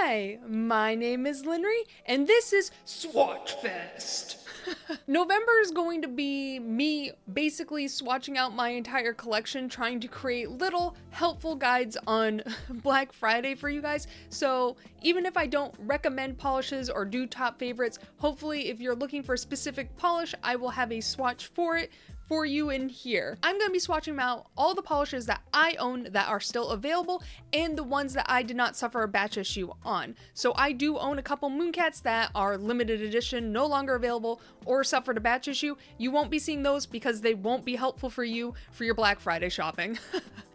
Hi, my name is Linry, and this is Swatch Fest. November is going to be me basically swatching out my entire collection, trying to create little helpful guides on Black Friday for you guys. So even if I don't recommend polishes or do top favorites, hopefully if you're looking for a specific polish, I will have a swatch for it for you in here. I'm going to be swatching out all the polishes that I own that are still available and the ones that I did not suffer a batch issue on. So I do own a couple MoonCats that are limited edition, no longer available, or suffered a batch issue. You won't be seeing those because they won't be helpful for you for your Black Friday shopping.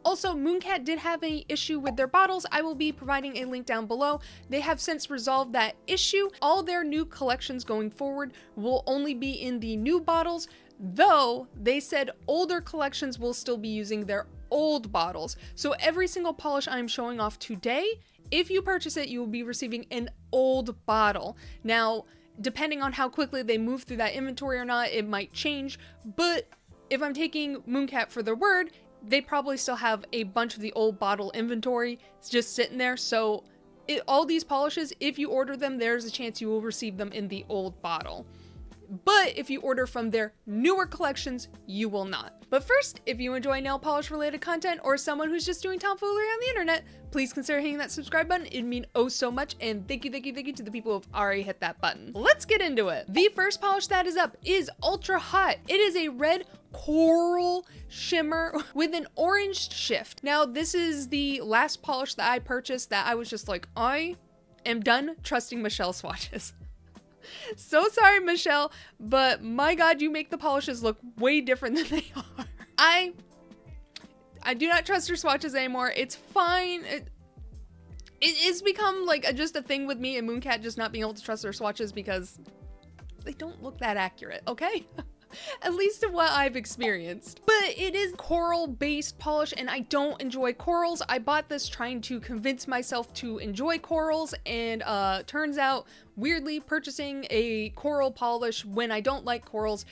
Also, MoonCat did have an issue with their bottles. I will be providing a link down below. They have since resolved that issue. All their new collections going forward will only be in the new bottles, though they said older collections will still be using their old bottles. So every single polish I'm showing off today, if you purchase it, you will be receiving an old bottle. Now, depending on how quickly they move through that inventory or not, it might change. But if I'm taking MoonCat for their word, they probably still have a bunch of the old bottle inventory just sitting there. So all these polishes, if you order them, there's a chance you will receive them in the old bottle. But if you order from their newer collections, you will not. But first, if you enjoy nail polish related content or someone who's just doing tomfoolery on the internet, please consider hitting that subscribe button. It'd mean oh so much, and thank you to the people who've already hit that button. Let's get into it. The first polish that is up is Ultrahot. It is a red coral shimmer with an orange shift. Now, this is the last polish that I purchased that I was just like, I am done trusting Michelle's swatches. So sorry, Michelle, but my god, you make the polishes look way different than they are. I do not trust her swatches anymore. It's fine. It's become like just a thing with me and MoonCat just not being able to trust her swatches because they don't look that accurate, okay? At least of what I've experienced. But it is coral based polish and I don't enjoy corals. I bought this trying to convince myself to enjoy corals, and turns out weirdly purchasing a coral polish when I don't like corals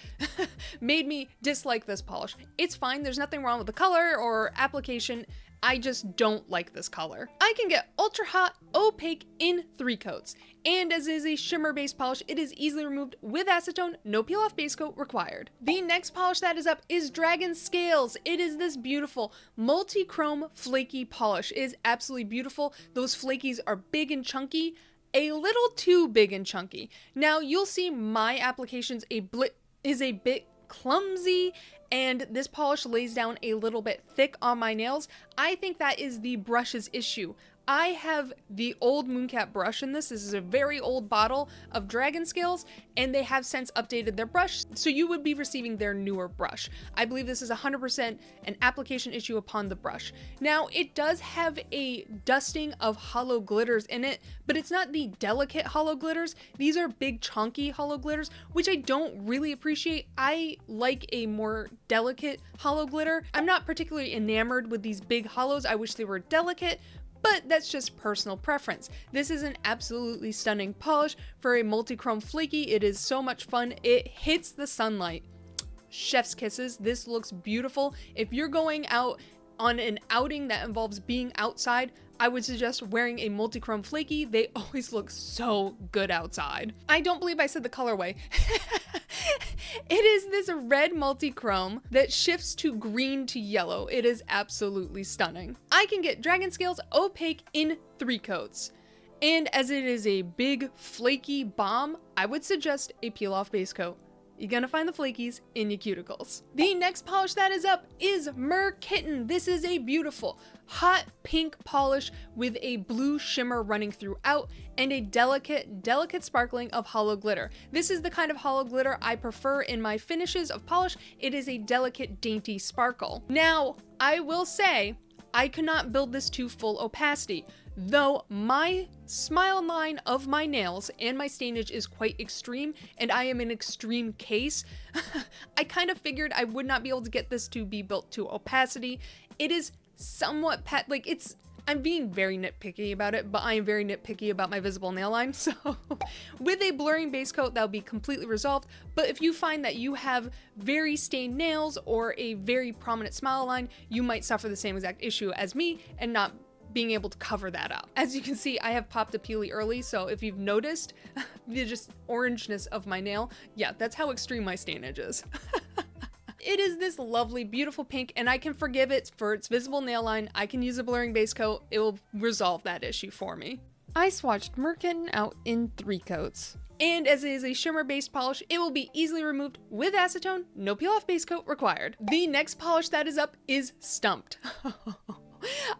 made me dislike this polish. It's fine, there's nothing wrong with the color or application. I just don't like this color. I can get Ultrahot Opaque in 3 coats. And as it is a shimmer based polish, it is easily removed with acetone, no peel off base coat required. The next polish that is up is Dragon Scales. It is this beautiful multi-chrome flaky polish. It is absolutely beautiful. Those flakies are big and chunky, a little too big and chunky. Now you'll see my applications is a bit clumsy, and this polish lays down a little bit thick on my nails. I think that is the brush's issue. I have the old MoonCat brush in this. This is a very old bottle of Dragon Scales, and they have since updated their brush, so you would be receiving their newer brush. I believe this is 100% an application issue upon the brush. Now, it does have a dusting of hollow glitters in it, but it's not the delicate hollow glitters. These are big, chunky hollow glitters, which I don't really appreciate. I like a more delicate hollow glitter. I'm not particularly enamored with these big hollows. I wish they were delicate, but that's just personal preference. This is an absolutely stunning polish for a multi-chrome flaky. It is so much fun. It hits the sunlight. Chef's kisses. This looks beautiful. If you're going out on an outing that involves being outside, I would suggest wearing a multi-chrome flaky. They always look so good outside. I don't believe I said the colorway. It is this red multi-chrome that shifts to green to yellow. It is absolutely stunning. I can get Dragon Scales Opaque in 3 coats. And as it is a big flaky bomb, I would suggest a peel off base coat. You're gonna find the flakies in your cuticles. The next polish that is up is Merkitten. This is a beautiful hot pink polish with a blue shimmer running throughout and a delicate sparkling of hollow glitter. This is the kind of hollow glitter I prefer in my finishes of polish. It is a delicate, dainty sparkle. Now, I will say, I could not build this to full opacity, though my smile line of my nails and my stainage is quite extreme, and I am an extreme case. I kind of figured I would not be able to get this to be built to opacity. It is somewhat I'm being very nitpicky about it, but I am very nitpicky about my visible nail line, so with a blurring base coat, that'll be completely resolved. But if you find that you have very stained nails or a very prominent smile line, you might suffer the same exact issue as me and not being able to cover that up. As you can see, I have popped a peely early, so if you've noticed the just orangeness of my nail, yeah, that's how extreme my stainage is. It is this lovely, beautiful pink, and I can forgive it for its visible nail line. I can use a blurring base coat. It will resolve that issue for me. I swatched merkitten out in 3 coats. And as it is a shimmer-based polish, it will be easily removed with acetone, no peel-off base coat required. The next polish that is up is stumped.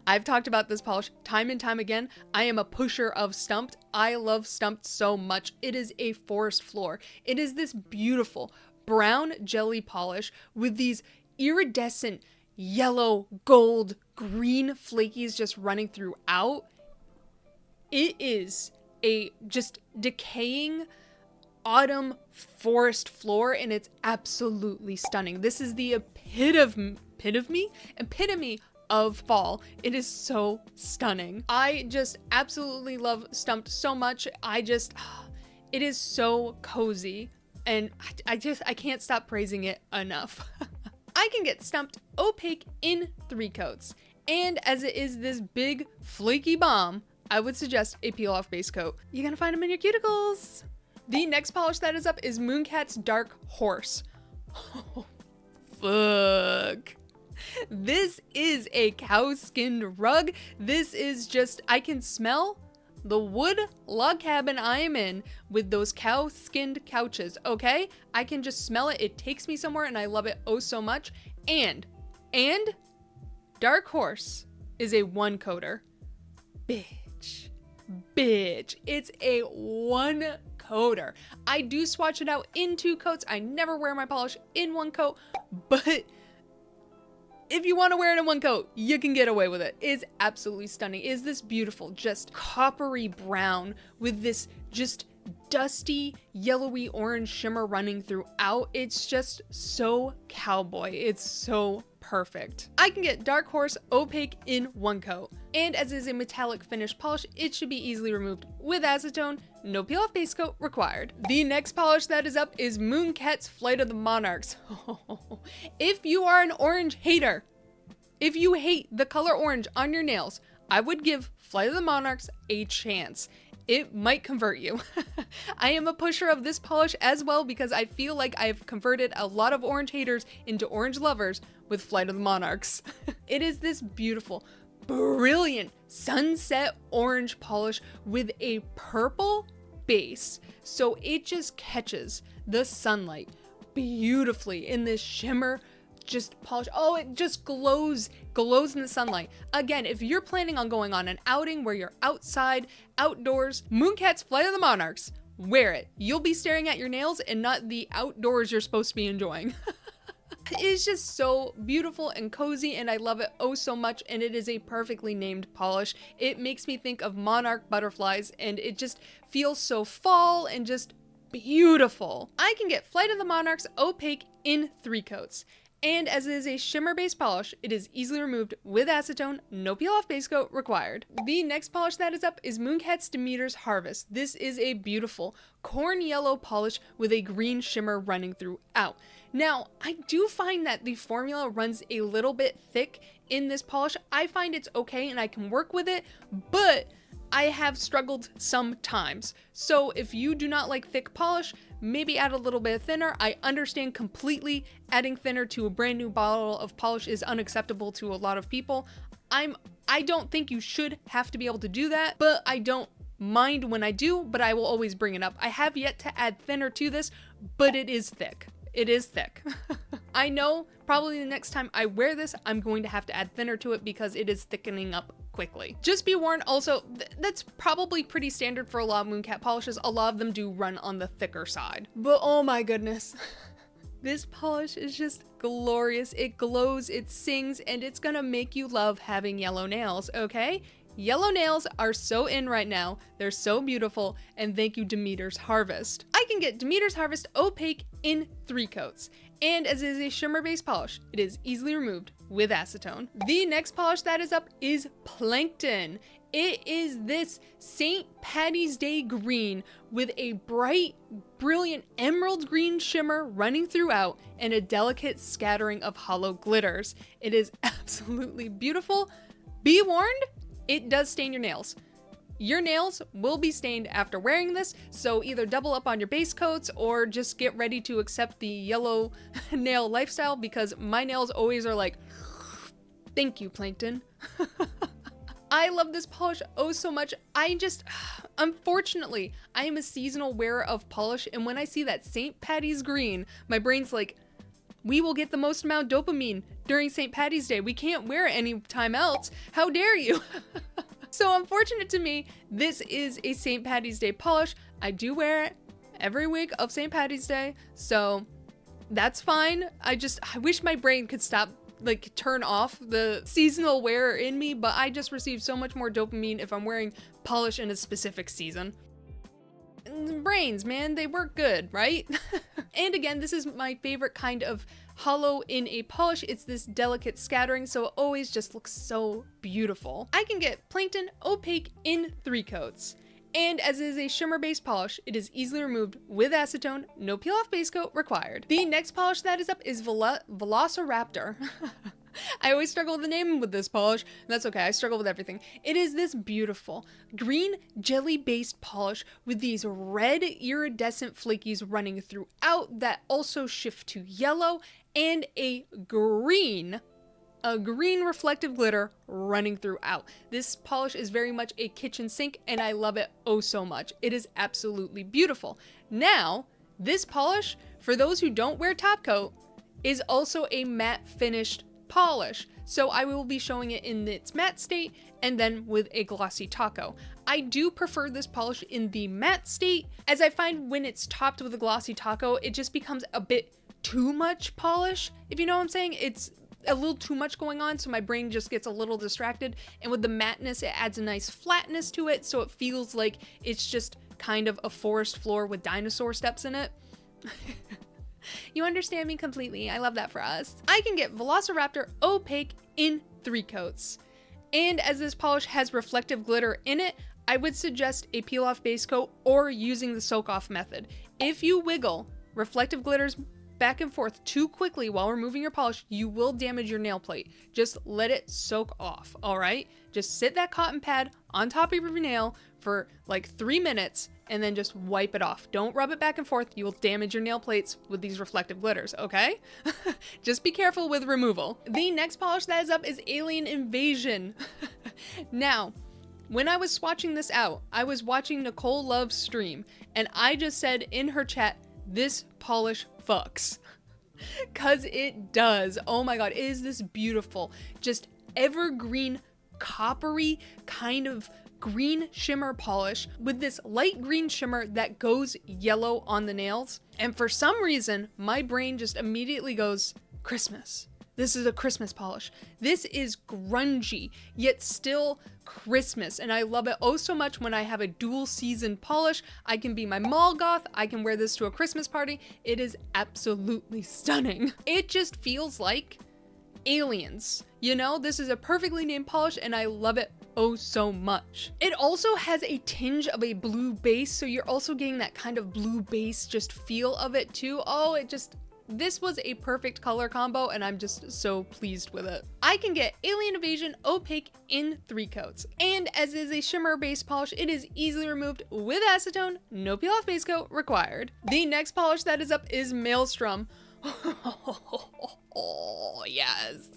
I've talked about this polish time and time again. I am a pusher of stumped. I love stumped so much. It is a forest floor. It is this beautiful brown jelly polish with these iridescent yellow, gold, green flakies just running throughout. It is a just decaying autumn forest floor, and it's absolutely stunning. This is the epitome of fall. It is so stunning. I just absolutely love stumped so much. It is so cozy, and I can't stop praising it enough. I can get stumped opaque in 3 coats, and as it is this big flaky bomb, I would suggest a peel-off base coat. You're gonna find them in your cuticles. The next polish that is up is MoonCat's Dark Horse. Oh, fuck. This is a cow-skinned rug. This is just, I can smell the wood log cabin I am in with those cow-skinned couches, okay? I can just smell it. It takes me somewhere, and I love it oh so much. And Dark Horse is a 1-coater. Bitch, it's a 1-coater. I do swatch it out in 2 coats. I never wear my polish in 1 coat, but if you want to wear it in 1 coat, you can get away with it. It's absolutely stunning. It is this beautiful, just coppery brown with this just dusty, yellowy orange shimmer running throughout. It's just so cowboy. It's so perfect. I can get Dark Horse opaque in 1 coat. And as is a metallic finish polish, it should be easily removed with acetone, no peel-off base coat required. The next polish that is up is MoonCat's Flight of the Monarchs. If you are an orange hater, if you hate the color orange on your nails, I would give Flight of the Monarchs a chance. It might convert you. I am a pusher of this polish as well because I feel like I've converted a lot of orange haters into orange lovers with Flight of the Monarchs. It is this beautiful, brilliant sunset orange polish with a purple base, so it just catches the sunlight beautifully in this shimmer just polish. Oh, it just glows in the sunlight. Again, if you're planning on going on an outing where you're outside, outdoors, MoonCat's Flight of the Monarchs, wear it. You'll be staring at your nails and not the outdoors you're supposed to be enjoying. It is just so beautiful and cozy, and I love it oh so much, and it is a perfectly named polish. It makes me think of monarch butterflies, and it just feels so fall and just beautiful. I can get Flight of the Monarchs opaque in 3 coats. And as it is a shimmer-based polish, it is easily removed with acetone, no peel-off base coat required. The next polish that is up is MoonCat's Demeters Harvest. This is a beautiful corn yellow polish with a green shimmer running throughout. Now, I do find that the formula runs a little bit thick in this polish. I find it's okay and I can work with it, but I have struggled sometimes. So if you do not like thick polish, maybe add a little bit thinner. I understand completely adding thinner to a brand new bottle of polish is unacceptable to a lot of people. I don't think you should have to be able to do that, but I don't mind when I do, but I will always bring it up. I have yet to add thinner to this, but it is thick. It is thick. I know probably the next time I wear this, I'm going to have to add thinner to it because it is thickening up quickly. Just be warned also, that's probably pretty standard for a lot of MoonCat polishes. A lot of them do run on the thicker side. But oh my goodness. This polish is just glorious. It glows, it sings, and it's gonna make you love having yellow nails, okay? Yellow nails are so in right now. They're so beautiful, and thank you Demeters Harvest. I can get Demeters Harvest opaque in 3 coats. And as it is a shimmer-based polish, it is easily removed with acetone. The next polish that is up is Plankton. It is this St. Patty's Day green with a bright, brilliant emerald green shimmer running throughout and a delicate scattering of hollow glitters. It is absolutely beautiful. Be warned, it does stain your nails. Your nails will be stained after wearing this, so either double up on your base coats or just get ready to accept the yellow nail lifestyle, because my nails always are like, thank you, Plankton. I love this polish oh so much. Unfortunately, I am a seasonal wearer of polish, and when I see that St. Patty's green, my brain's like, we will get the most amount of dopamine during St. Patty's Day. We can't wear it any time else. How dare you? So unfortunate to me, this is a St. Patty's Day polish. I do wear it every week of St. Patty's Day, so that's fine. I wish my brain could stop, like, turn off the seasonal wearer in me, but I just receive so much more dopamine if I'm wearing polish in a specific season. Brains, man, they work good, right? And again, this is my favorite kind of hollow in a polish. It's this delicate scattering, so it always just looks so beautiful. I can get Plankton Opaque in 3 coats. And as it is a shimmer based polish, it is easily removed with acetone, no peel off base coat required. The next polish that is up is Velociraptor. I always struggle with the name with this polish. That's okay, I struggle with everything. It is this beautiful green jelly based polish with these red iridescent flakies running throughout that also shift to yellow, and a green reflective glitter running throughout. This polish is very much a kitchen sink, and I love it oh so much. It is absolutely beautiful. Now, this polish, for those who don't wear top coat, is also a matte finished polish. So I will be showing it in its matte state and then with a glossy taco. I do prefer this polish in the matte state, as I find when it's topped with a glossy taco, it just becomes a bit too much polish, if you know what I'm saying. It's a little too much going on, so my brain just gets a little distracted, and with the matteness, it adds a nice flatness to it, so it feels like it's just kind of a forest floor with dinosaur steps in it. You understand me completely. I love that for us. I can get Velociraptor Opaque in 3 coats. And as this polish has reflective glitter in it, I would suggest a peel off base coat or using the soak off method. If you wiggle reflective glitters back and forth too quickly while removing your polish, you will damage your nail plate. Just let it soak off, all right? Just sit that cotton pad on top of your nail for like 3 minutes and then just wipe it off. Don't rub it back and forth. You will damage your nail plates with these reflective glitters, okay? Just be careful with removal. The next polish that is up is Alien Invasion. Now, when I was swatching this out, I was watching Nicole Love's stream, and I just said in her chat, this polish fucks. Cause it does. Oh my god, it is this beautiful, just evergreen, coppery kind of green shimmer polish with this light green shimmer that goes yellow on the nails. And for some reason, my brain just immediately goes, Christmas. This is a Christmas polish. This is grungy, yet still Christmas. And I love it oh so much when I have a dual season polish. I can be my mall goth. I can wear this to a Christmas party. It is absolutely stunning. It just feels like Aliens. You know, this is a perfectly named polish and I love it oh so much. It also has a tinge of a blue base, so you're also getting that kind of blue base just feel of it too. Oh, this was a perfect color combo and I'm just so pleased with it. I can get Alien Invasion Opaque in 3 coats. And as is a shimmer based polish, it is easily removed with acetone, no peel off base coat required. The next polish that is up is Maelstrom. Oh yes,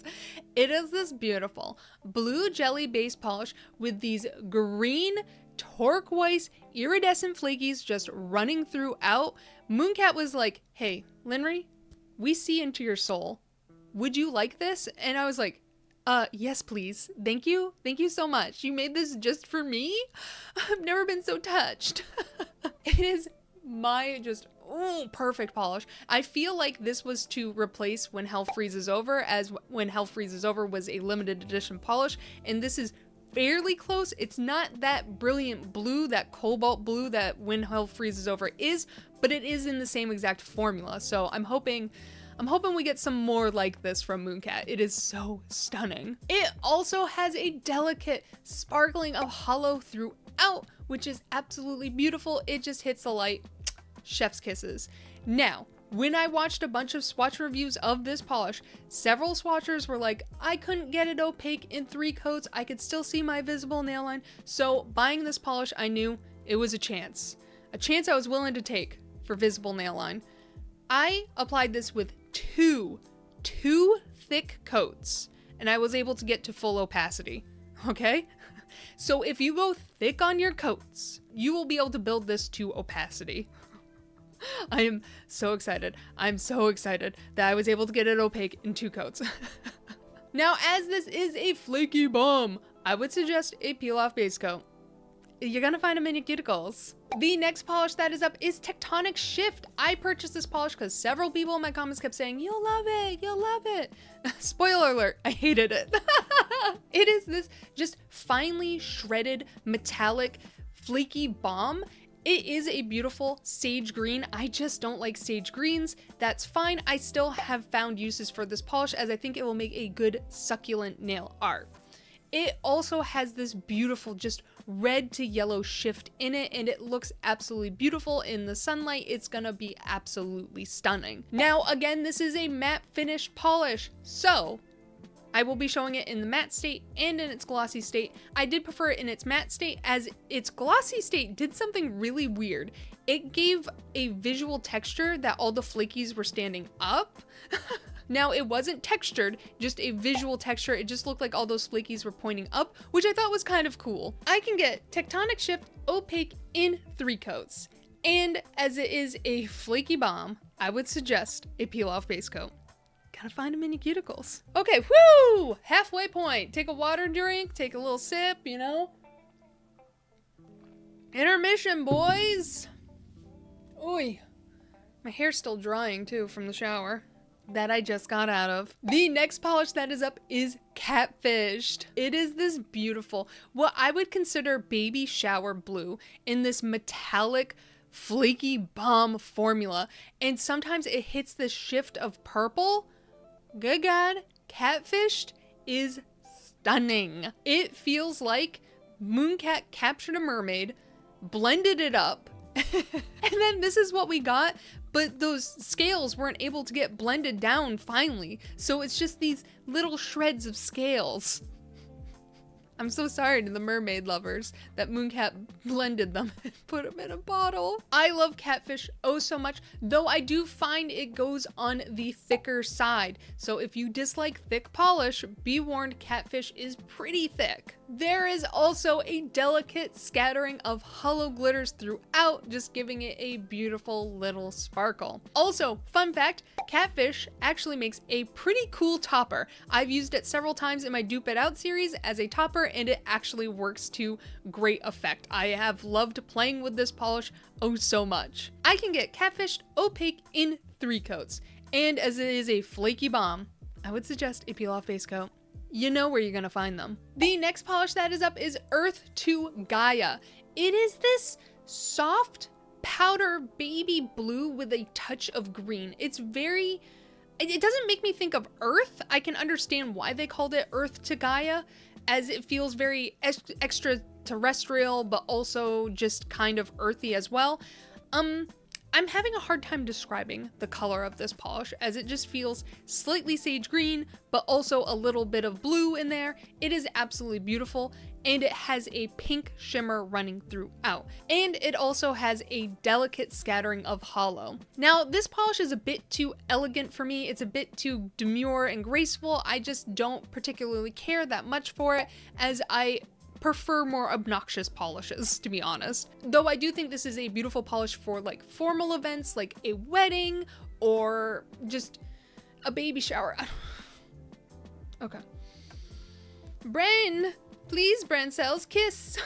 it is this beautiful blue jelly based polish with these green turquoise iridescent flakies just running throughout. MoonCat was like, hey Linry, we see into your soul, would you like this? And I was like, yes please, thank you so much, you made this just for me. I've never been so touched. It is my just perfect polish. I feel like this was to replace When Hell Freezes Over, as When Hell Freezes Over was a limited edition polish, and this is fairly close. It's not that brilliant blue, that cobalt blue that When Hell Freezes Over is, but it is in the same exact formula. So I'm hoping we get some more like this from MoonCat. It is so stunning. It also has a delicate sparkling of hollow throughout, which is absolutely beautiful. It just hits the light. Chef's kisses. Now, When I watched a bunch of swatch reviews of this polish, several swatchers were like, I couldn't get it opaque in 3 coats, I could still see my visible nail line. So buying this polish, I knew it was a chance I was willing to take for visible nail line. I applied this with two thick coats, and I was able to get to full opacity, okay? So if you go thick on your coats, you will be able to build this to opacity. I am so excited. I'm so excited that I was able to get it opaque in 2 coats. Now, as this is a flaky bomb, I would suggest a peel-off base coat. You're gonna find them in your cuticles. The next polish that is up is Tectonic Shift. I purchased this polish because several people in my comments kept saying, you'll love it, you'll love it. Spoiler alert, I hated it. It is this just finely shredded, metallic, flaky bomb. It is a beautiful sage green. I just don't like sage greens. That's fine. I still have found uses for this polish as I think it will make a good succulent nail art. It also has this beautiful just red to yellow shift in it, and it looks absolutely beautiful in the sunlight. It's gonna be absolutely stunning. Now, again, this is a matte finish polish, so I will be showing it in the matte state and in its glossy state. I did prefer it in its matte state as its glossy state did something really weird. It gave a visual texture that all the flakies were standing up. Now, it wasn't textured, just a visual texture. It just looked like all those flakies were pointing up, which I thought was kind of cool. I can get Tectonic Shift opaque in 3 coats. And as it is a flaky bomb, I would suggest a peel-off base coat. Gotta find them in your cuticles. Okay, whoo! Halfway point. Take a water drink, take a little sip, you know? Intermission, boys! Oy. My hair's still drying, too, from the shower that I just got out of. The next polish that is up is Catfished. It is this beautiful, what I would consider baby shower blue in this metallic, flaky bomb formula. And sometimes it hits this shift of purple. Good God, Catfished is stunning. It feels like MoonCat captured a mermaid, blended it up, and then this is what we got, but those scales weren't able to get blended down finally, so it's just these little shreds of scales. I'm so sorry to the mermaid lovers that MoonCat blended them and put them in a bottle. I love Catfish oh so much, though I do find it goes on the thicker side. So if you dislike thick polish, be warned, Catfish is pretty thick. There is also a delicate scattering of hollow glitters throughout, just giving it a beautiful little sparkle. Also, fun fact, Catfish actually makes a pretty cool topper. I've used it several times in my Dupe It Out series as a topper, and it actually works to great effect. I have loved playing with this polish oh so much. I can get Catfished opaque in 3 coats, and as it is a flaky bomb, I would suggest a peel-off base coat. You know where you're gonna find them. The next polish that is up is Earth to Gaia. It is this soft powder baby blue with a touch of green. It's very, it doesn't make me think of Earth. I can understand why they called it Earth to Gaia, as it feels very extraterrestrial, but also just kind of earthy as well. I'm having a hard time describing the color of this polish, as it just feels slightly sage green, but also a little bit of blue in there. It is absolutely beautiful, and it has a pink shimmer running throughout. And it also has a delicate scattering of hollow. Now, this polish is a bit too elegant for me. It's a bit too demure and graceful. I just don't particularly care that much for it, as I prefer more obnoxious polishes, to be honest. Though I do think this is a beautiful polish for like formal events, like a wedding or just a baby shower. Okay. Brain, please, brain cells, kiss.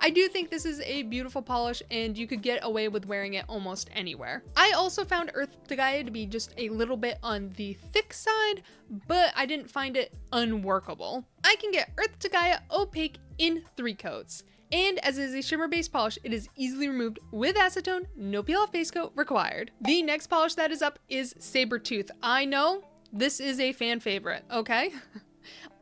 I do think this is a beautiful polish, and you could get away with wearing it almost anywhere. I also found Earth to Gaia to be just a little bit on the thick side, but I didn't find it unworkable. I can get Earth to Gaia opaque in 3 coats. And as it is a shimmer-based polish, it is easily removed with acetone, no peel-off base coat required. The next polish that is up is Sabertooth. I know this is a fan favorite, okay?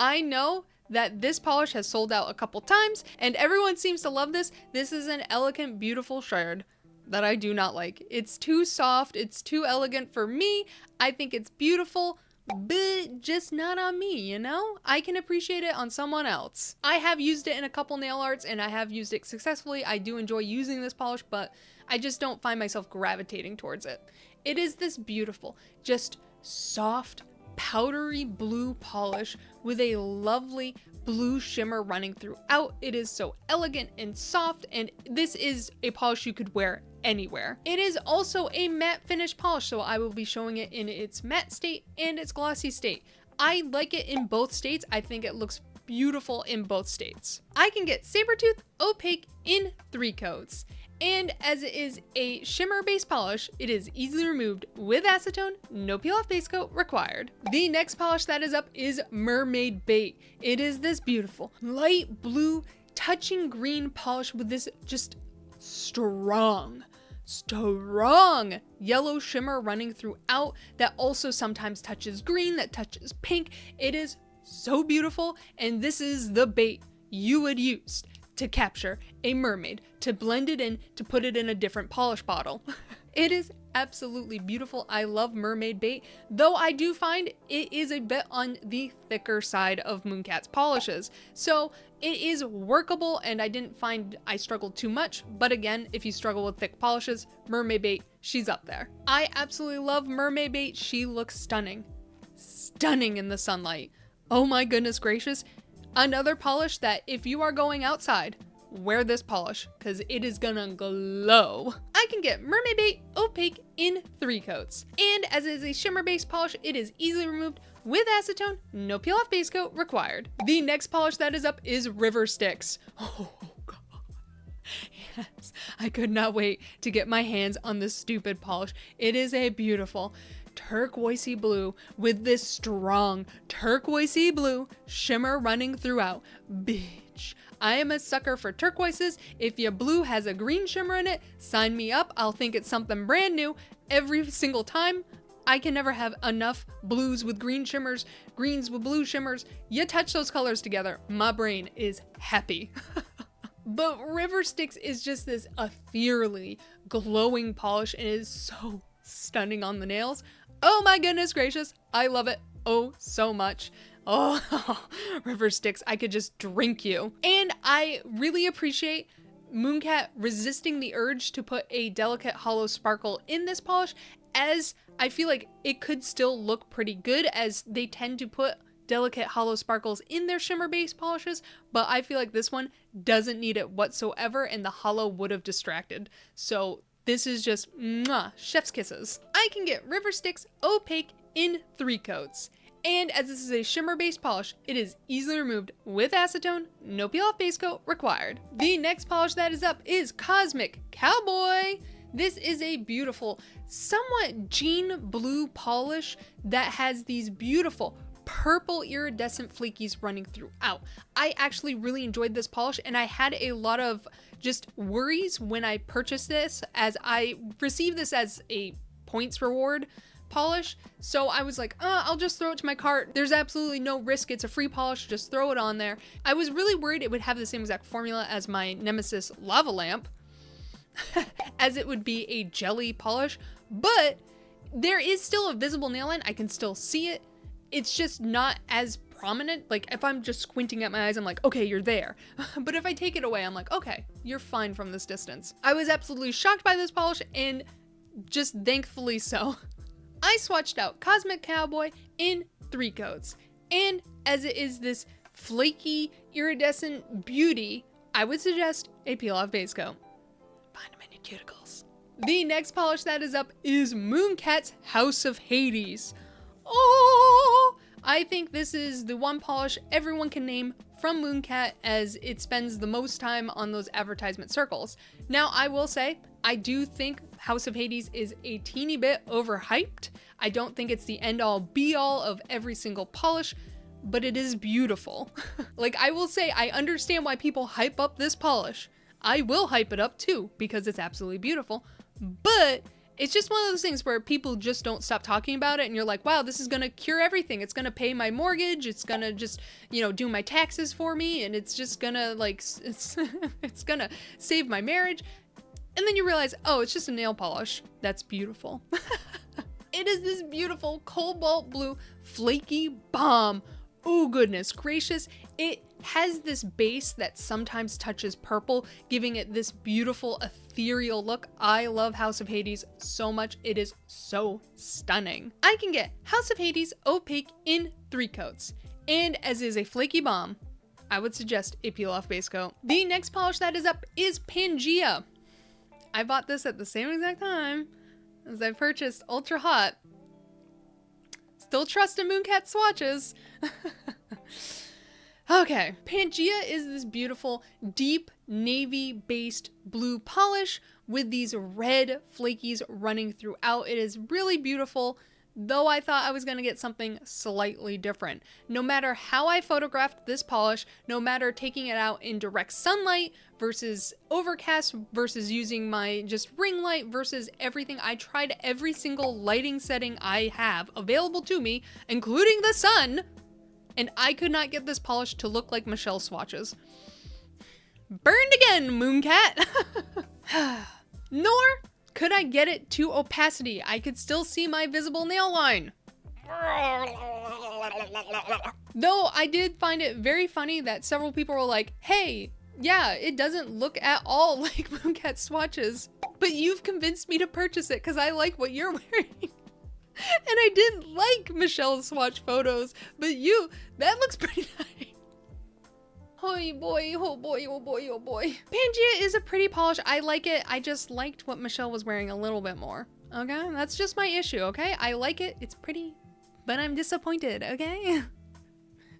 I know that this polish has sold out a couple times, and everyone seems to love this. This is an elegant, beautiful shard. that I do not like. It's too soft, it's too elegant for me. I think it's beautiful, but just not on me, you know? I can appreciate it on someone else. I have used it in a couple nail arts and I have used it successfully. I do enjoy using this polish, but I just don't find myself gravitating towards it. It is this beautiful, just soft, powdery blue polish with a lovely blue shimmer running throughout. It is so elegant and soft, and this is a polish you could wear anywhere. It is also a matte finish polish, so I will be showing it in its matte state and its glossy state. I like it in both states. I think it looks beautiful in both states. I can get Sabertooth Opaque in 3 coats. And as it is a shimmer base polish, it is easily removed with acetone, no peel off base coat required. The next polish that is up is Mermaid Bait. It is this beautiful light blue touching green polish with this just strong yellow shimmer running throughout that also sometimes touches green, that touches pink. It is so beautiful, and this is the bait you would use to capture a mermaid, to blend it in, to put it in a different polish bottle. It is absolutely beautiful. I love mermaid bait, though I do find it is a bit on the thicker side of MoonCat's polishes. So it is workable, and I didn't find I struggled too much. But again, if you struggle with thick polishes, mermaid bait, she's up there. I absolutely love mermaid bait. She looks stunning. Stunning in the sunlight. Oh my goodness gracious. Another polish that if you are going outside, wear this polish because it is gonna glow. I can get Mermaid Bait Opaque in 3 coats. And as it is a shimmer based polish, it is easily removed with acetone, no peel off base coat required. The next polish that is up is River Styx. Oh God. Yes, I could not wait to get my hands on this stupid polish. It is a beautiful turquoisey blue with this strong turquoisey blue shimmer running throughout. Bitch, I am a sucker for turquoises. If your blue has a green shimmer in it, sign me up. I'll think it's something brand new every single time. I can never have enough blues with green shimmers, greens with blue shimmers. You touch those colors together, my brain is happy. But River Styx is just this ethereally glowing polish, and it is so stunning on the nails. Oh my goodness gracious, I love it oh so much. Oh, River Styx, I could just drink you. And I really appreciate MoonCat resisting the urge to put a delicate hollow sparkle in this polish, as I feel like it could still look pretty good, as they tend to put delicate hollow sparkles in their shimmer based polishes, but I feel like this one doesn't need it whatsoever, and the hollow would have distracted. So this is just mwah, chef's kisses. I can get River Styx Opaque in 3 coats. And as this is a shimmer based polish, it is easily removed with acetone, no peel off base coat required. The next polish that is up is Cosmic Cowboy. This is a beautiful, somewhat jean blue polish that has these beautiful purple iridescent flakies running throughout. I actually really enjoyed this polish, and I had a lot of just worries when I purchased this, as I received this as a points reward polish. So I was like, I'll just throw it to my cart. There's absolutely no risk. It's a free polish. Just throw it on there. I was really worried it would have the same exact formula as my Nemesis Lava Lamp, as it would be a jelly polish, but there is still a visible nail line. I can still see it. It's just not as prominent. Like if I'm just squinting at my eyes, I'm like, okay, you're there. But if I take it away, I'm like, okay, you're fine from this distance. I was absolutely shocked by this polish, and just thankfully so. I swatched out Cosmic Cowboy in 3 coats. And as it is this flaky, iridescent beauty, I would suggest a peel off base coat. Find them in your cuticles. The next polish that is up is MoonCat's House of Hades. Oh, I think this is the one polish everyone can name from MoonCat, as it spends the most time on those advertisement circles. Now, I will say, I do think House of Hades is a teeny bit overhyped. I don't think it's the end-all be-all of every single polish, but it is beautiful. Like, I will say, I understand why people hype up this polish. I will hype it up too, because it's absolutely beautiful, but it's just one of those things where people just don't stop talking about it, and you're like, wow, this is gonna cure everything. It's gonna pay my mortgage. It's gonna just, do my taxes for me, and it's just gonna, like, it's gonna save my marriage. And then you realize, oh, it's just a nail polish. That's beautiful. It is this beautiful cobalt blue flaky bomb. Oh, goodness gracious. It has this base that sometimes touches purple, giving it this beautiful ethereal look. I love House of Hades so much. It is so stunning. I can get House of Hades opaque in 3 coats. And as is a flaky bomb, I would suggest a peel off base coat. The next polish that is up is Pangea. I bought this at the same exact time as I purchased Ultrahot. Still trust in MoonCat swatches. Okay, Pangea is this beautiful deep navy based blue polish with these red flakies running throughout. It is really beautiful, though I thought I was going to get something slightly different. No matter how I photographed this polish, no matter taking it out in direct sunlight versus overcast versus using my just ring light versus everything, I tried every single lighting setting I have available to me, including the sun, and I could not get this polish to look like Michelle's swatches. Burned again, MoonCat! Nor could I get it to opacity. I could still see my visible nail line. Though I did find it very funny that several people were like, hey, yeah, it doesn't look at all like MoonCat swatches, but you've convinced me to purchase it because I like what you're wearing. And I didn't like Michelle's swatch photos, but that looks pretty nice. Oh boy, oh boy, oh boy, oh boy. Pangea is a pretty polish. I like it. I just liked what Michelle was wearing a little bit more. Okay, that's just my issue, okay? I like it. It's pretty, but I'm disappointed, okay?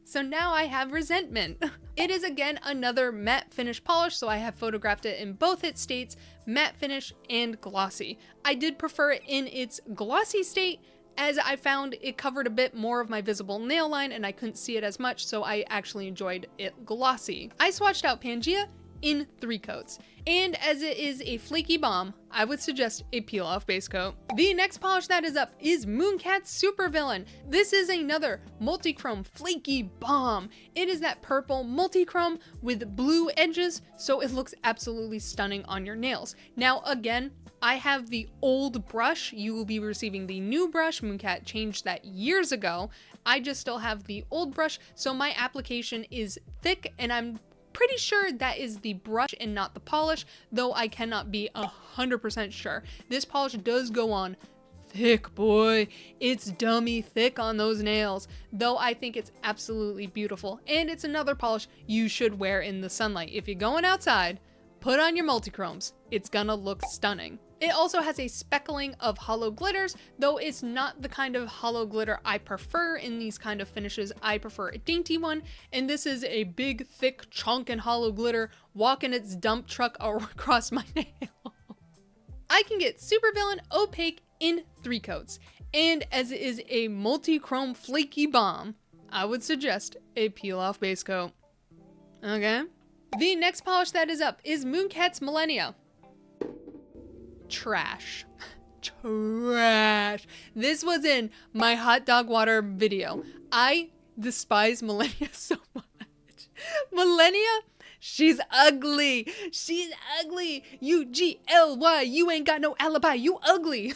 So now I have resentment. It is again another matte finish polish, so I have photographed it in both its states, matte finish and glossy. I did prefer it in its glossy state, as I found it covered a bit more of my visible nail line and I couldn't see it as much, so I actually enjoyed it glossy. I swatched out Pangea in 3 coats, and as it is a flaky bomb, I would suggest a peel off base coat. The next polish that is up is MoonCat's Supervillain. This is another multi-chrome flaky bomb. It is that purple multi-chrome with blue edges, so it looks absolutely stunning on your nails. Now again, I have the old brush. You will be receiving the new brush. MoonCat changed that years ago. I just still have the old brush, so my application is thick, and I'm pretty sure that is the brush and not the polish, though I cannot be 100% sure. This polish does go on thick, boy. It's dummy thick on those nails, though I think it's absolutely beautiful. And it's another polish you should wear in the sunlight. If you're going outside, put on your multichromes. It's gonna look stunning. It also has a speckling of hollow glitters, though it's not the kind of hollow glitter I prefer in these kind of finishes. I prefer a dainty one, and this is a big, thick chunk and hollow glitter walking its dump truck across my nail. I can get Supervillain opaque in 3 coats, and as it is a multi-chrome flaky bomb, I would suggest a peel-off base coat. Okay? The next polish that is up is MoonCat's Millennia. Trash. Trash. This was in my hot dog water video. I despise Millennia so much. Millennia, she's ugly. She's ugly. UGLY. You ain't got no alibi. You ugly.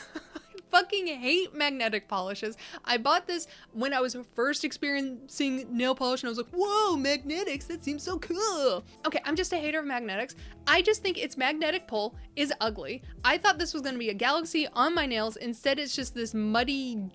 Fucking hate magnetic polishes. I bought this when I was first experiencing nail polish and I was like, whoa, magnetics, that seems so cool. Okay, I'm just a hater of magnetics. I just think its magnetic pull is ugly. I thought this was gonna be a galaxy on my nails. Instead, it's just this muddy,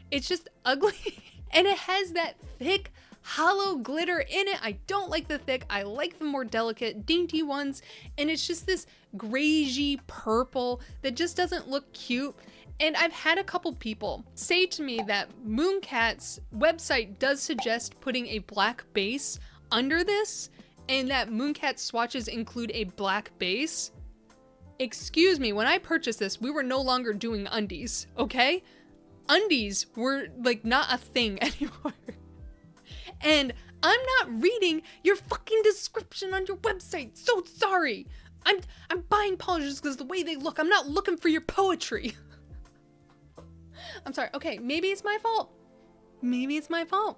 it's just ugly. And it has that thick, hollow glitter in it. I don't like the thick. I like the more delicate, dainty ones. And it's just this grayish purple that just doesn't look cute. And I've had a couple people say to me that MoonCat's website does suggest putting a black base under this, and that MoonCat swatches include a black base. Excuse me, when I purchased this, we were no longer doing undies, okay? Undies were like not a thing anymore. And I'm not reading your fucking description on your website. So sorry. I'm buying polishes because the way they look. I'm not looking for your poetry. I'm sorry. Okay, maybe it's my fault. Maybe it's my fault.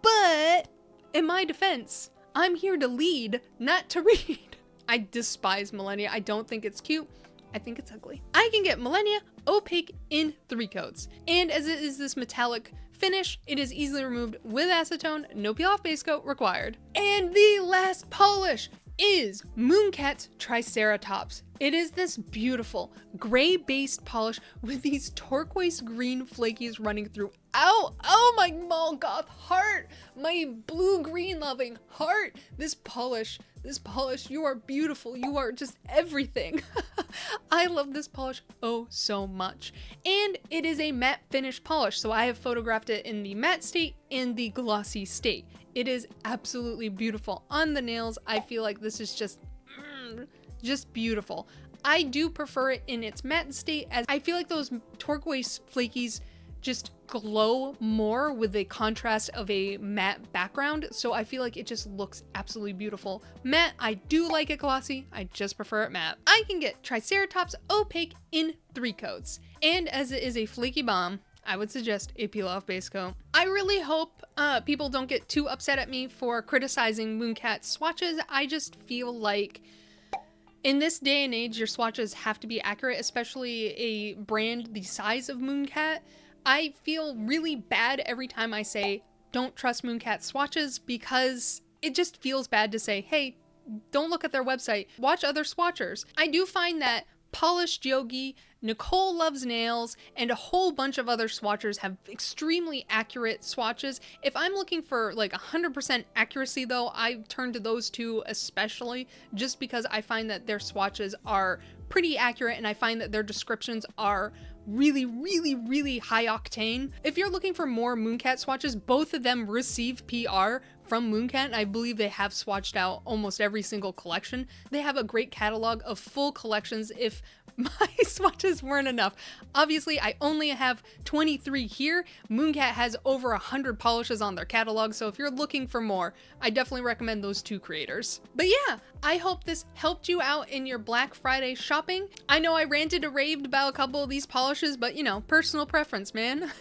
But in my defense, I'm here to lead, not to read. I despise millennia. I don't think it's cute. I think it's ugly. I can get millennia opaque in 3 coats. And as it is this metallic finish, it is easily removed with acetone, no peel off base coat required. And the last polish is MoonCat's Triceratops. It is this beautiful gray based polish with these turquoise green flakies running through. Ow! Oh my Molgoth heart! My blue-green loving heart! This polish, you are beautiful. You are just everything. I love this polish oh so much. And it is a matte finish polish, so I have photographed it in the matte state and the glossy state. It is absolutely beautiful on the nails. I feel like this is just beautiful. I do prefer it in its matte state, as I feel like those turquoise flakies just glow more with the contrast of a matte background, so I feel like it just looks absolutely beautiful. Matte, I do like it glossy, I just prefer it matte. I can get Triceratops opaque in 3 coats, and as it is a flaky bomb, I would suggest a peel off base coat. I really hope people don't get too upset at me for criticizing MoonCat swatches. I just feel like in this day and age, your swatches have to be accurate, especially a brand the size of MoonCat. I feel really bad every time I say, don't trust MoonCat swatches, because it just feels bad to say, hey, don't look at their website, watch other swatchers. I do find that Polished Yogi, Nicole Loves Nails, and a whole bunch of other swatchers have extremely accurate swatches. If I'm looking for like 100% accuracy though, I turn to those two especially, just because I find that their swatches are pretty accurate and I find that their descriptions are really high octane. If you're looking for more MoonCat swatches, both of them receive PR from MoonCat, and I believe they have swatched out almost every single collection. They have a great catalog of full collections if my swatches weren't enough. Obviously, I only have 23 here. MoonCat has over 100 polishes on their catalog, so if you're looking for more, I definitely recommend those 2 creators. But yeah, I hope this helped you out in your Black Friday shopping. I know I ranted and raved about a couple of these polishes, but you know, personal preference, man.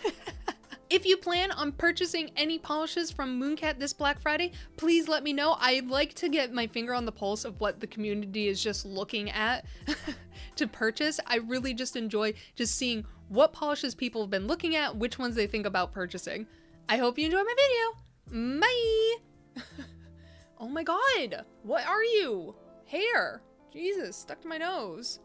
If you plan on purchasing any polishes from MoonCat this Black Friday, please let me know. I'd like to get my finger on the pulse of what the community is just looking at to purchase. I really just enjoy just seeing what polishes people have been looking at, which ones they think about purchasing. I hope you enjoyed my video. Bye! Oh my god, what are you? Hair. Jesus, stuck to my nose.